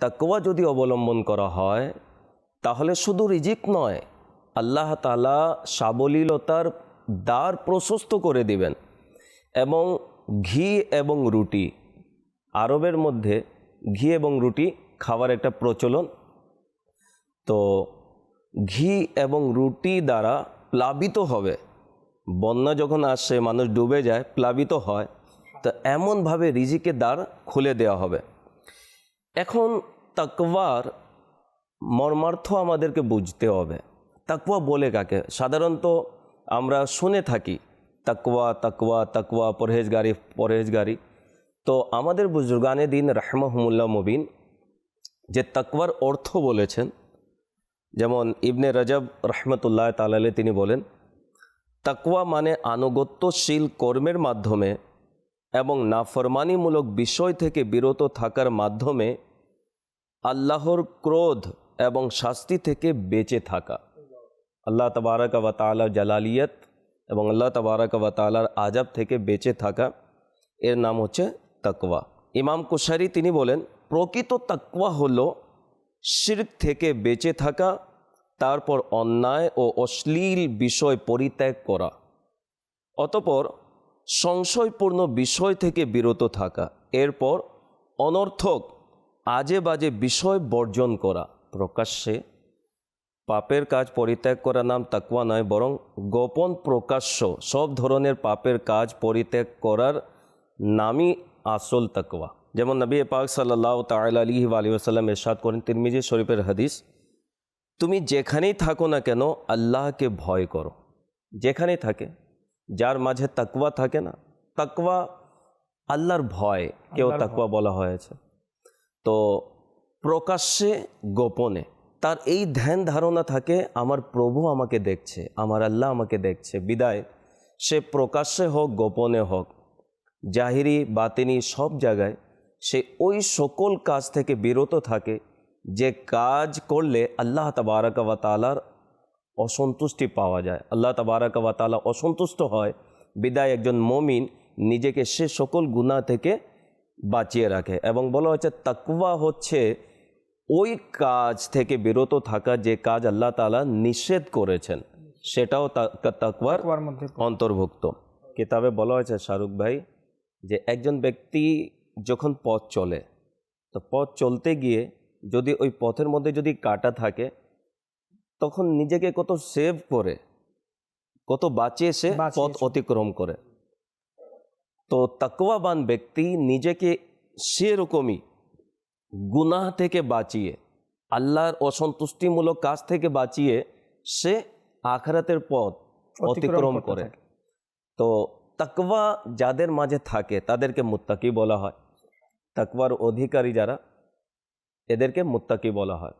তাকওয়া যদি অবলম্বন করা হয় তাহলে শুধু রিজিক নয়, আল্লাহ তাআলা সাবলীলতার দ্বার প্রশস্ত করে দিবেন। এবং ঘি এবং রুটি, আরবের মধ্যে ঘি এবং রুটি খাওয়ার একটা প্রচলন। তো ঘি এবং রুটি দ্বারা প্লাবিত হবে, বন্যা যখন আসে মানুষ ডুবে যায়, প্লাবিত হয়, তো এমনভাবে রিজিকের দ্বার খুলে দেওয়া হবে। এখন তাকওয়ার মর্মার্থ আমাদেরকে বুঝতে হবে। তাকওয়া বলে কাকে? সাধারণত আমরা শুনে থাকি তাকওয়া তাকওয়া তাকওয়া, পরহেজগারি পরহেজগারি। তো আমাদের বুজুর্গানে দিন রাহমাহুমুল্লাহ মুবিন যে তাকওয়ার অর্থ বলেছেন, যেমন ইবনে রজব রহমতুল্লাহ তাআলা তিনি বলেন, তাকওয়া মানে আনুগত্যশীল কর্মের মাধ্যমে এবং নাফরমানিমূলক বিষয় থেকে বিরত থাকার মাধ্যমে আল্লাহর ক্রোধ এবং শাস্তি থেকে বেঁচে থাকা। আল্লাহ তাবারক ওয়া তাআলার জালালিয়ত এবং আল্লাহ তাবারক ওয়া তাআলার আযাব থেকে বেঁচে থাকা, এর নাম হচ্ছে তাকওয়া। ইমাম কুশারি তিনি বলেন, প্রকৃত তাকওয়া হলো শিরক থেকে বেঁচে থাকা, তারপর অন্যায় ও অশ্লীল বিষয় পরিত্যাগ করা, অতঃপর সংশয়পূর্ণ বিষয় থেকে বিরত থাকা, এরপর অনর্থক আজে বাজে বিষয় বর্জন করা। প্রকাশ্যে পাপের কাজ পরিত্যাগ করার নাম তাকওয়া নয়, বরং গোপন প্রকাশ্য সব ধরনের পাপের কাজ পরিত্যাগ করার নামই আসল তাকওয়া। যেমন নবী পাক সাল্লাল্লাহু তাআলা আলাইহি ওয়া সাল্লাম ইরশাদ করেন, তিরমিজি শরীফের হাদিস, তুমি যেখানেই থাকো না কেন আল্লাহকে ভয় করো। যেখানেই থাকে, যার মাঝে তাকওয়া থাকে না, তাকওয়া আল্লাহর ভয় কেউ তাকওয়া বলা হয়েছে। তো প্রকাশ্যে গোপনে তার এই ধ্যান ধারণা থাকে, আমার প্রভু আমাকে দেখছে, আমার আল্লাহ আমাকে দেখছে, বিদায় সে প্রকাশ্যে হোক গোপনে হোক, জাহিরি বাতিনি সব জায়গায় সে ওই সকল কাজ থেকে বিরত থাকে যে কাজ করলে আল্লাহ তাবারক ওয়া তাআলার অসন্তুষ্টি পাওয়া যায়, আল্লাহ তাবারক ওয়া তাআলা অসন্তুষ্ট হয়। বিদায় একজন মুমিন নিজেকে সে সকল গুনাহ থেকে বাঁচিয়ে রাখে। এবং বলা হচ্ছে তাকওয়া হচ্ছে ওই কাজ থেকে বিরত থাকা যে কাজ আল্লাহ তাআলা নিষেধ করেছেন, সেটাও তাকওয়ার অন্তর্ভুক্ত। কিতাবে বলা হয়েছে শাহরুখ ভাই, যে একজন ব্যক্তি যখন পথ চলে, তো পথ চলতে গিয়ে যদি ওই পথের মধ্যে যদি কাঁটা থাকে, তখন নিজেকে কত সেভ করে, কত বাঁচিয়ে সে পথ অতিক্রম করে। তো তাকওয়াবান ব্যক্তি নিজেকে সেরকমই গুনাহ থেকে বাঁচিয়ে, আল্লাহর অসন্তুষ্টিমূলক কাজ থেকে বাঁচিয়ে সে আখিরাতের পথ অতিক্রম করে। তো তাকওয়া যাদের মাঝে থাকে তাদেরকে মুত্তাকি বলা হয়। তাকওয়ার অধিকারী যারা, এদেরকে মুত্তাকি বলা হয়।